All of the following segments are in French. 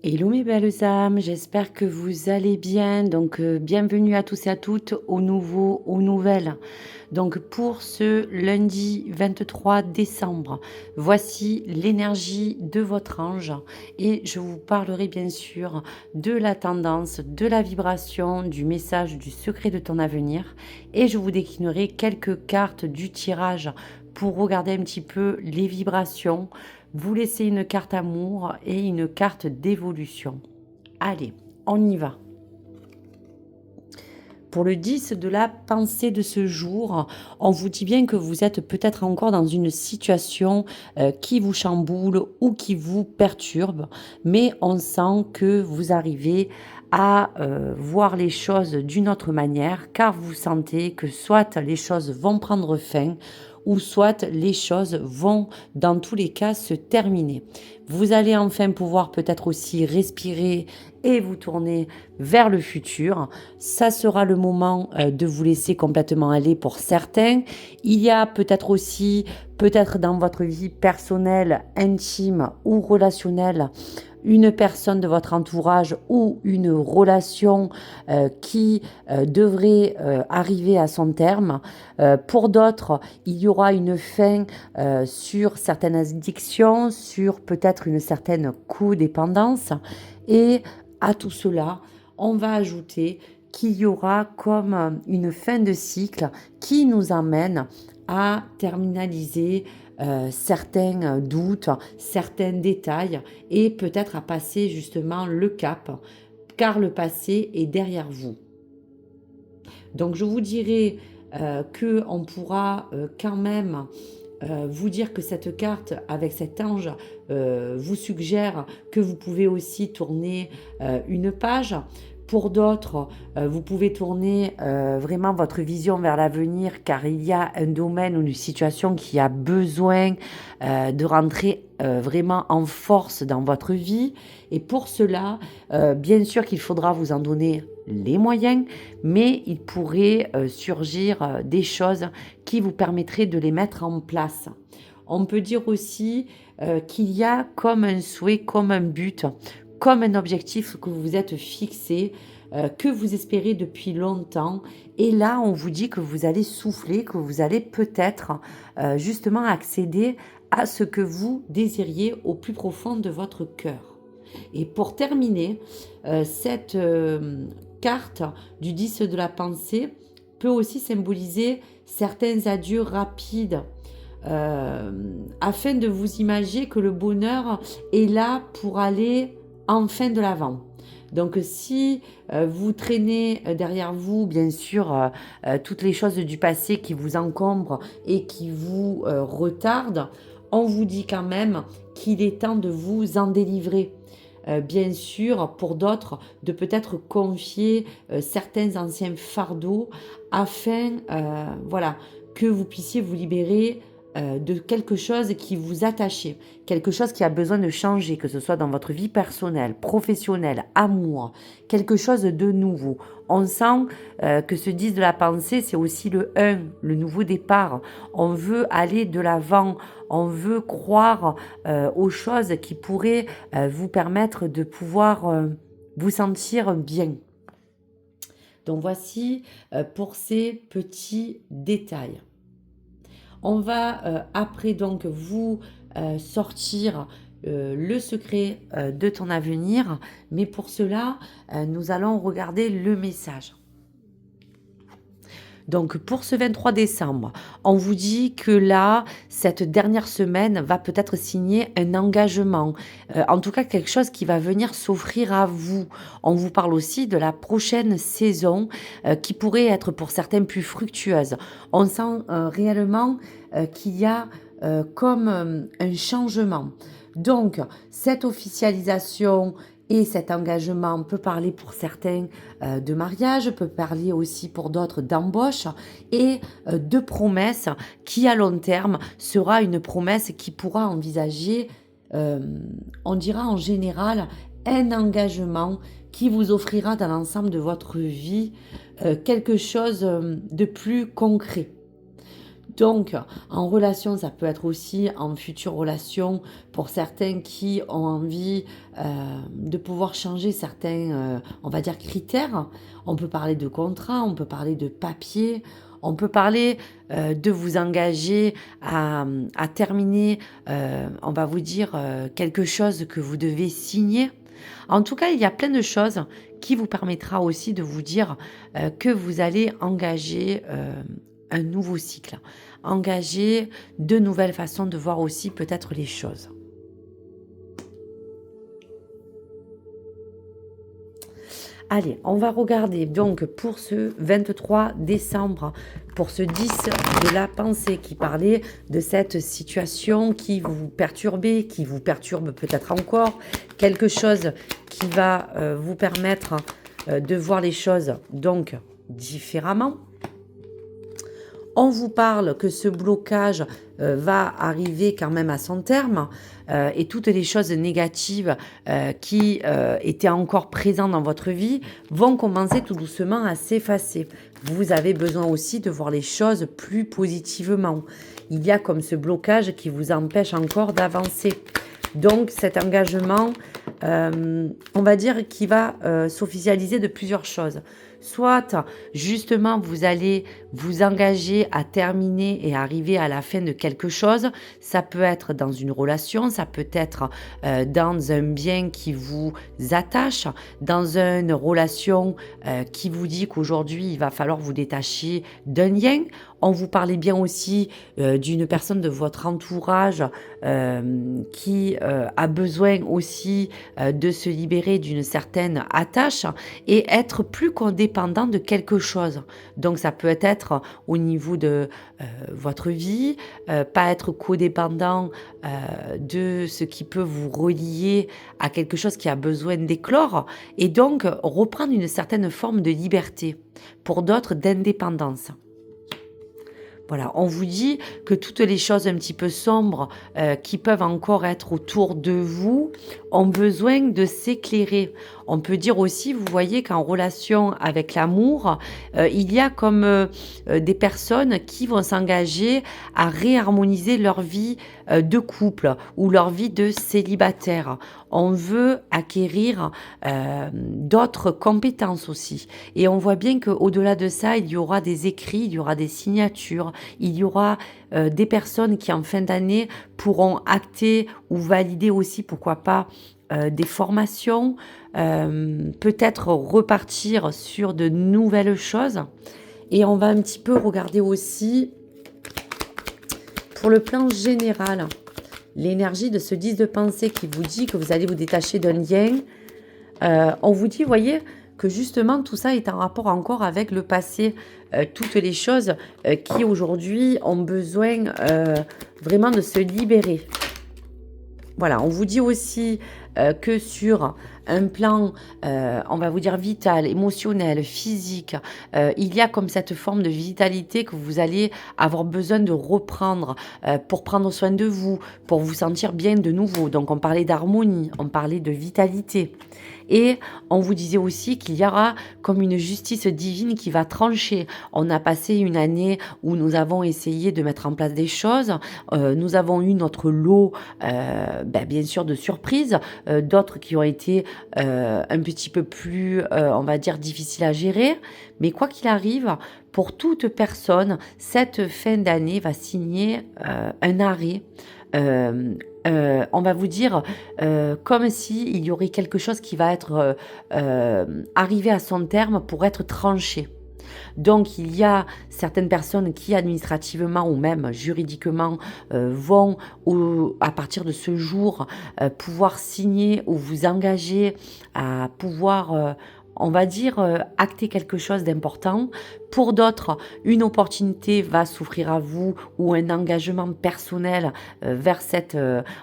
Hello mes belles âmes, j'espère que vous allez bien. Bienvenue à tous et à toutes aux nouveaux, aux nouvelles. Donc pour ce lundi 23 décembre, voici l'énergie de votre ange et je vous parlerai bien sûr de la tendance, de la vibration, du message, du secret de ton avenir et je vous déclinerai quelques cartes du tirage pour regarder un petit peu les vibrations, vous laissez une carte amour et une carte d'évolution. Allez, on y va. Pour le 10 de la pensée de ce jour, on vous dit bien que vous êtes peut-être encore dans une situation qui vous chamboule ou qui vous perturbe, mais on sent que vous arrivez à voir les choses d'une autre manière, car vous sentez que soit les choses vont prendre fin, ou soit les choses vont dans tous les cas se terminer. Vous allez enfin pouvoir peut-être aussi respirer et vous tourner vers le futur. Ça sera le moment de vous laisser complètement aller pour certains. Il y a peut-être aussi, peut-être dans votre vie personnelle, intime ou relationnelle, une personne de votre entourage ou une relation qui devrait arriver à son terme. Pour d'autres, il y aura une fin sur certaines addictions, sur peut-être une certaine codépendance. Et à tout cela, on va ajouter qu'il y aura comme une fin de cycle qui nous amène à terminaliser certains doutes, certains détails et peut-être à passer justement le cap, car le passé est derrière vous. Donc je vous dirais qu'on pourra quand même vous dire que cette carte avec cet ange vous suggère que vous pouvez aussi tourner une page. Pour d'autres, vous pouvez tourner vraiment votre vision vers l'avenir car il y a un domaine ou une situation qui a besoin de rentrer vraiment en force dans votre vie. Et pour cela, bien sûr qu'il faudra vous en donner les moyens, mais il pourrait surgir des choses qui vous permettraient de les mettre en place. On peut dire aussi qu'il y a comme un souhait, comme un but, comme un objectif que vous vous êtes fixé, que vous espérez depuis longtemps. Et là, on vous dit que vous allez souffler, que vous allez peut-être justement accéder à ce que vous désiriez au plus profond de votre cœur. Et pour terminer, cette carte du 10 de la pensée peut aussi symboliser certains adieux rapides afin de vous imaginer que le bonheur est là pour aller enfin de l'avant. Donc si vous traînez derrière vous, bien sûr, toutes les choses du passé qui vous encombrent et qui vous retardent, on vous dit quand même qu'il est temps de vous en délivrer. Bien sûr, pour d'autres, de peut-être confier certains anciens fardeaux afin voilà, que vous puissiez vous libérer de quelque chose qui vous attachait, quelque chose qui a besoin de changer, que ce soit dans votre vie personnelle, professionnelle, amour, quelque chose de nouveau. On sent que ce 10 de la pensée, c'est aussi le 1, le nouveau départ. On veut aller de l'avant, on veut croire aux choses qui pourraient vous permettre de pouvoir vous sentir bien. Donc voici pour ces petits détails. On va après donc vous sortir le secret de ton avenir, mais pour cela, nous allons regarder le message. Donc pour ce 23 décembre, on vous dit que là, cette dernière semaine va peut-être signer un engagement, en tout cas quelque chose qui va venir s'offrir à vous. On vous parle aussi de la prochaine saison qui pourrait être pour certains plus fructueuse. On sent réellement qu'il y a comme un changement. Donc cette officialisation et cet engagement peut parler pour certains de mariage, peut parler aussi pour d'autres d'embauche et de promesses qui à long terme sera une promesse qui pourra envisager, on dira en général, un engagement qui vous offrira dans l'ensemble de votre vie quelque chose de plus concret. Donc, en relation, ça peut être aussi en future relation pour certains qui ont envie de pouvoir changer certains, on va dire, critères. On peut parler de contrat, on peut parler de papier, on peut parler de vous engager à terminer, on va vous dire, quelque chose que vous devez signer. En tout cas, il y a plein de choses qui vous permettra aussi de vous dire que vous allez engager un nouveau cycle, engager de nouvelles façons de voir aussi peut-être les choses. Allez, on va regarder donc pour ce 23 décembre, pour ce 10 de la pensée qui parlait de cette situation qui vous perturbait, qui vous perturbe peut-être encore, quelque chose qui va vous permettre de voir les choses donc différemment. On vous parle que ce blocage va arriver quand même à son terme et toutes les choses négatives qui étaient encore présentes dans votre vie vont commencer tout doucement à s'effacer. Vous avez besoin aussi de voir les choses plus positivement. Il y a comme ce blocage qui vous empêche encore d'avancer. Donc cet engagement, on va dire qu'il va s'officialiser de plusieurs choses. Soit justement vous allez vous engager à terminer et arriver à la fin de quelque chose. Ça peut être dans une relation, ça peut être dans un bien qui vous attache, dans une relation qui vous dit qu'aujourd'hui il va falloir vous détacher d'un lien. On vous parlait bien aussi d'une personne de votre entourage qui a besoin aussi de se libérer d'une certaine attache et être plus codépendant de quelque chose. Donc ça peut être au niveau de votre vie, pas être codépendant de ce qui peut vous relier à quelque chose qui a besoin d'éclore et donc reprendre une certaine forme de liberté, pour d'autres d'indépendance. Voilà, on vous dit que toutes les choses un petit peu sombres qui peuvent encore être autour de vous ont besoin de s'éclairer. On peut dire aussi, vous voyez qu'en relation avec l'amour, il y a comme des personnes qui vont s'engager à réharmoniser leur vie de couple ou leur vie de célibataire. On veut acquérir d'autres compétences aussi. Et on voit bien qu'au-delà de ça, il y aura des écrits, il y aura des signatures, il y aura des personnes qui en fin d'année pourront acter ou valider aussi, pourquoi pas, des formations, peut-être repartir sur de nouvelles choses. Et on va un petit peu regarder aussi pour le plan général, l'énergie de ce 10 de pensée qui vous dit que vous allez vous détacher d'un lien. On vous dit, voyez, que justement tout ça est en rapport encore avec le passé, toutes les choses qui aujourd'hui ont besoin vraiment de se libérer. Voilà, on vous dit aussi que sur un plan, on va vous dire vital, émotionnel, physique, il y a comme cette forme de vitalité que vous allez avoir besoin de reprendre pour prendre soin de vous, pour vous sentir bien de nouveau. Donc on parlait d'harmonie, on parlait de vitalité. Et on vous disait aussi qu'il y aura comme une justice divine qui va trancher. On a passé une année où nous avons essayé de mettre en place des choses. Nous avons eu notre lot, bien sûr, de surprises. D'autres qui ont été un petit peu plus, on va dire, difficiles à gérer. Mais quoi qu'il arrive, pour toute personne, cette fin d'année va signer un arrêt. On va vous dire comme si il y aurait quelque chose qui va être arrivé à son terme pour être tranché. Donc il y a certaines personnes qui administrativement ou même juridiquement vont à partir de ce jour pouvoir signer ou vous engager à pouvoir on va dire, acter quelque chose d'important. Pour d'autres, une opportunité va s'offrir à vous ou un engagement personnel vers cette,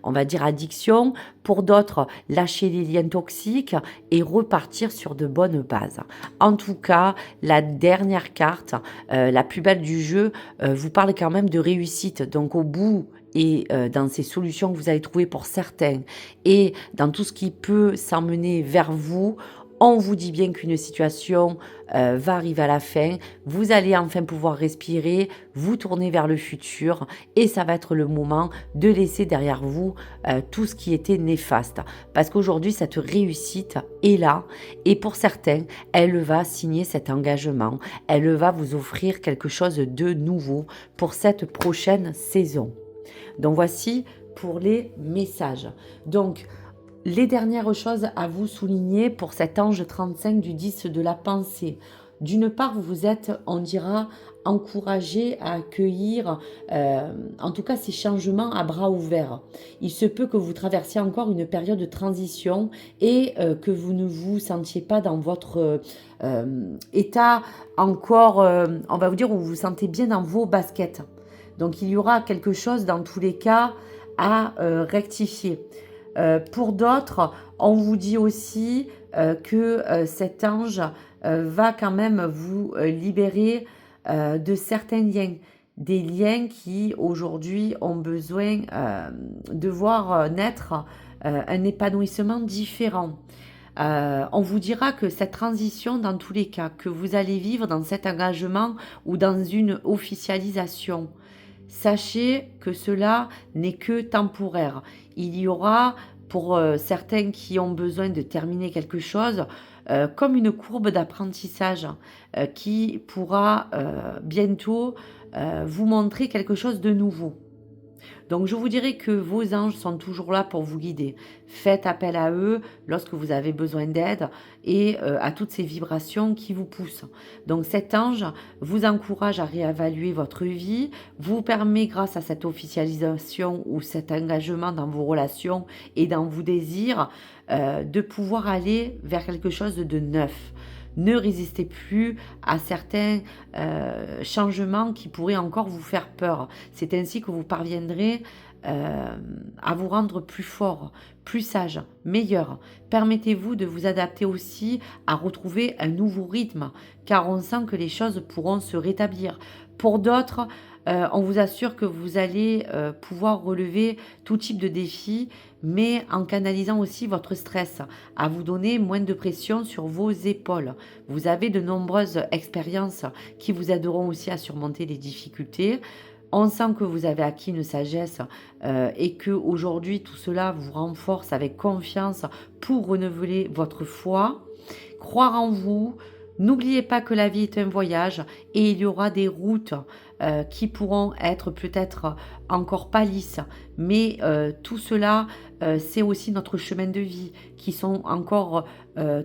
on va dire, addiction. Pour d'autres, lâcher les liens toxiques et repartir sur de bonnes bases. En tout cas, la dernière carte, la plus belle du jeu, vous parle quand même de réussite. Donc au bout et dans ces solutions que vous allez trouver pour certains et dans tout ce qui peut s'emmener vers vous, On vous dit bien qu'une situation va arriver à la fin. Vous allez enfin pouvoir respirer, vous tourner vers le futur et ça va être le moment de laisser derrière vous tout ce qui était néfaste. Parce qu'aujourd'hui, cette réussite est là et pour certains, elle va signer cet engagement. Elle va vous offrir quelque chose de nouveau pour cette prochaine saison. Donc voici pour les messages. Donc, les dernières choses à vous souligner pour cet ange 35 du 10 de la pensée. D'une part, vous êtes, on dira, encouragé à accueillir, en tout cas, ces changements à bras ouverts. Il se peut que vous traversiez encore une période de transition et que vous ne vous sentiez pas dans votre état encore, on va vous dire, où vous vous sentez bien dans vos baskets. Donc, il y aura quelque chose, dans tous les cas, à rectifier. Pour d'autres, on vous dit aussi que cet ange va quand même vous libérer de certains liens. Des liens qui aujourd'hui ont besoin de voir naître un épanouissement différent. On vous dira que cette transition, dans tous les cas, que vous allez vivre dans cet engagement ou dans une officialisation, sachez que cela n'est que temporaire. Il y aura, pour certains qui ont besoin de terminer quelque chose, comme une courbe d'apprentissage qui pourra bientôt vous montrer quelque chose de nouveau. Donc je vous dirais que vos anges sont toujours là pour vous guider. Faites appel à eux lorsque vous avez besoin d'aide et à toutes ces vibrations qui vous poussent. Donc cet ange vous encourage à réévaluer votre vie, vous permet grâce à cette officialisation ou cet engagement dans vos relations et dans vos désirs de pouvoir aller vers quelque chose de neuf. Ne résistez plus à certains changements qui pourraient encore vous faire peur. C'est ainsi que vous parviendrez à vous rendre plus fort, plus sage, meilleur. Permettez-vous de vous adapter aussi à retrouver un nouveau rythme, car on sent que les choses pourront se rétablir. Pour d'autres, on vous assure que vous allez pouvoir relever tout type de défis, mais en canalisant aussi votre stress, à vous donner moins de pression sur vos épaules. Vous avez de nombreuses expériences qui vous aideront aussi à surmonter les difficultés. On sent que vous avez acquis une sagesse et que aujourd'hui tout cela vous renforce avec confiance pour renouveler votre foi. Croire en vous. N'oubliez pas que la vie est un voyage et il y aura des routes qui pourront être peut-être encore pas lisses, mais tout cela, c'est aussi notre chemin de vie qui sont encore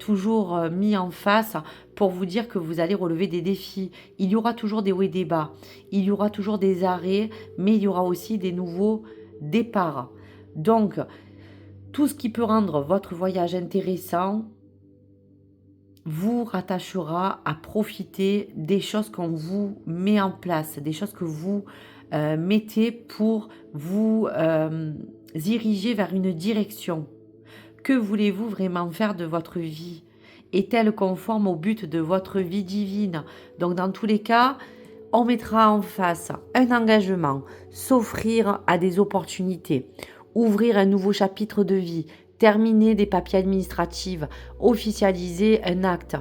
toujours mis en face pour vous dire que vous allez relever des défis. Il y aura toujours des hauts et des bas, il y aura toujours des arrêts, mais il y aura aussi des nouveaux départs. Donc, tout ce qui peut rendre votre voyage intéressant vous rattachera à profiter des choses qu'on vous met en place, des choses que vous mettez pour vous diriger vers une direction. Que voulez-vous vraiment faire de votre vie? Est-elle conforme au but de votre vie divine? Donc dans tous les cas, on mettra en face un engagement, s'offrir à des opportunités, ouvrir un nouveau chapitre de vie, terminer des papiers administratifs, officialiser un acte,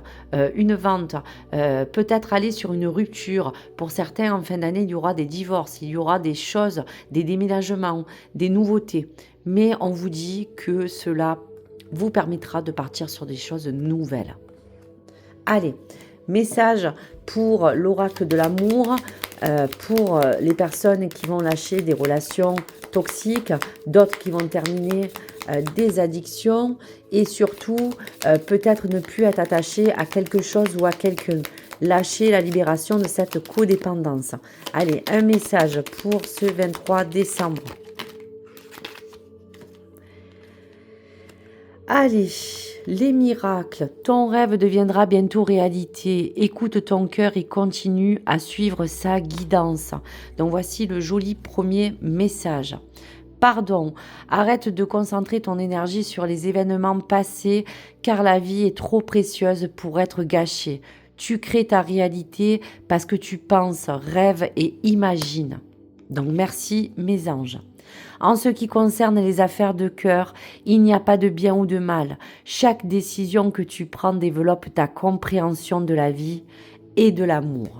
une vente, peut-être aller sur une rupture. Pour certains, en fin d'année, il y aura des divorces, il y aura des choses, des déménagements, des nouveautés. Mais on vous dit que cela vous permettra de partir sur des choses nouvelles. Allez, message pour l'oracle de l'amour, pour les personnes qui vont lâcher des relations toxiques, d'autres qui vont terminer des addictions et surtout peut-être ne plus être attaché à quelque chose ou à quelqu'un. Lâcher la libération de cette codépendance. Allez, un message pour ce 23 décembre. Allez, les miracles, ton rêve deviendra bientôt réalité. Écoute ton cœur et continue à suivre sa guidance. Donc voici le joli premier message. Pardon, arrête de concentrer ton énergie sur les événements passés car la vie est trop précieuse pour être gâchée. Tu crées ta réalité parce que tu penses, rêves et imagines. Donc merci mes anges. En ce qui concerne les affaires de cœur, il n'y a pas de bien ou de mal. Chaque décision que tu prends développe ta compréhension de la vie et de l'amour.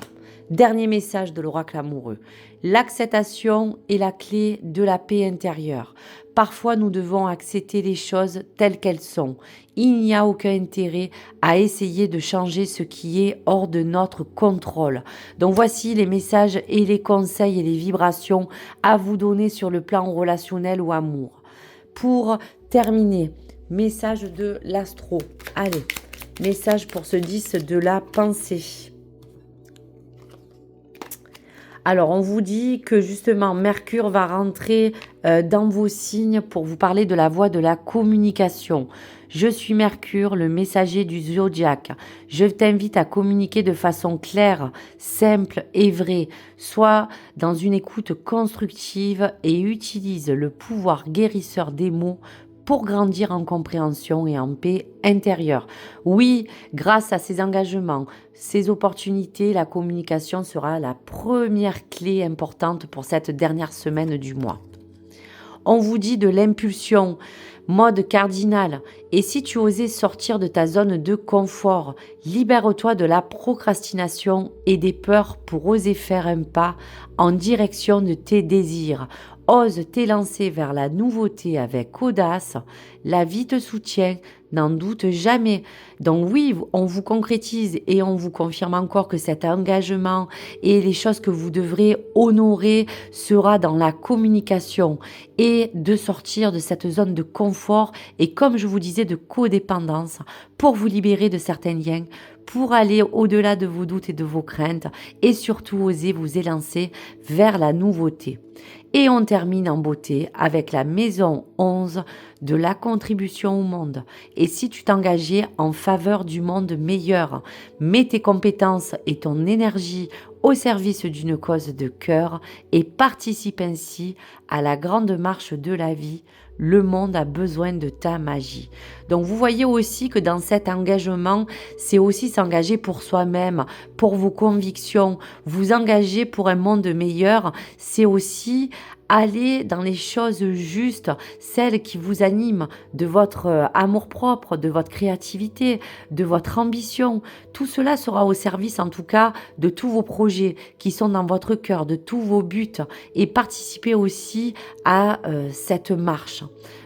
Dernier message de l'oracle amoureux. L'acceptation est la clé de la paix intérieure. Parfois, nous devons accepter les choses telles qu'elles sont. Il n'y a aucun intérêt à essayer de changer ce qui est hors de notre contrôle. Donc voici les messages et les conseils et les vibrations à vous donner sur le plan relationnel ou amour. Pour terminer, message de l'astro. Allez, message pour ce 10 de la pensée. Alors, on vous dit que justement, Mercure va rentrer dans vos signes pour vous parler de la voie de la communication. Je suis Mercure, le messager du zodiaque. Je t'invite à communiquer de façon claire, simple et vraie. Sois dans une écoute constructive et utilise le pouvoir guérisseur des mots pour grandir en compréhension et en paix intérieure. Oui, grâce à ces engagements, ces opportunités, la communication sera la première clé importante pour cette dernière semaine du mois. On vous dit de l'impulsion, mode cardinal. Et si tu osais sortir de ta zone de confort, libère-toi de la procrastination et des peurs pour oser faire un pas en direction de tes désirs. Ose t'élancer vers la nouveauté avec audace. La vie te soutient, n'en doute jamais. Donc oui, on vous concrétise et on vous confirme encore que cet engagement et les choses que vous devrez honorer sera dans la communication et de sortir de cette zone de confort et comme je vous disais de codépendance pour vous libérer de certains liens, pour aller au-delà de vos doutes et de vos craintes et surtout oser vous élancer vers la nouveauté. Et on termine en beauté avec la maison 11 de la contribution au monde. Et si tu t'engageais en faveur du monde meilleur, mets tes compétences et ton énergie au service d'une cause de cœur et participe ainsi à la grande marche de la vie. Le monde a besoin de ta magie. Donc vous voyez aussi que dans cet engagement, c'est aussi s'engager pour soi-même, pour vos convictions, vous engager pour un monde meilleur, c'est aussi aller dans les choses justes, celles qui vous animent, de votre amour-propre, de votre créativité, de votre ambition. Tout cela sera au service en tout cas de tous vos projets qui sont dans votre cœur, de tous vos buts et participer aussi à cette marche.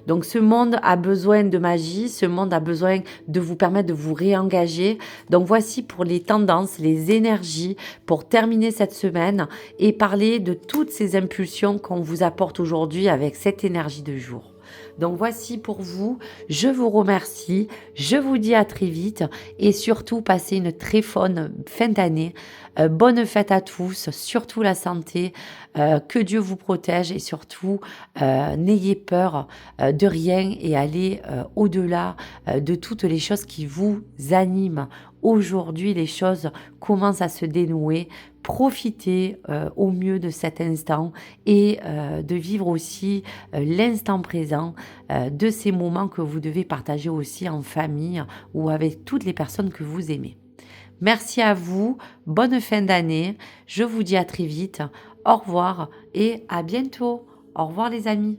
Donc ce monde a besoin de magie, ce monde a besoin de vous permettre de vous réengager. Donc voici pour les tendances, les énergies pour terminer cette semaine et parler de toutes ces impulsions qu'on vous apporte aujourd'hui avec cette énergie de jour. Donc voici pour vous, je vous remercie, je vous dis à très vite et surtout passez une très bonne fin d'année, bonne fête à tous, surtout la santé, que Dieu vous protège et surtout n'ayez peur de rien et allez au-delà de toutes les choses qui vous animent. Aujourd'hui, les choses commencent à se dénouer. Profitez au mieux de cet instant et de vivre aussi l'instant présent de ces moments que vous devez partager aussi en famille ou avec toutes les personnes que vous aimez. Merci à vous, bonne fin d'année, je vous dis à très vite, au revoir et à bientôt. Au revoir les amis.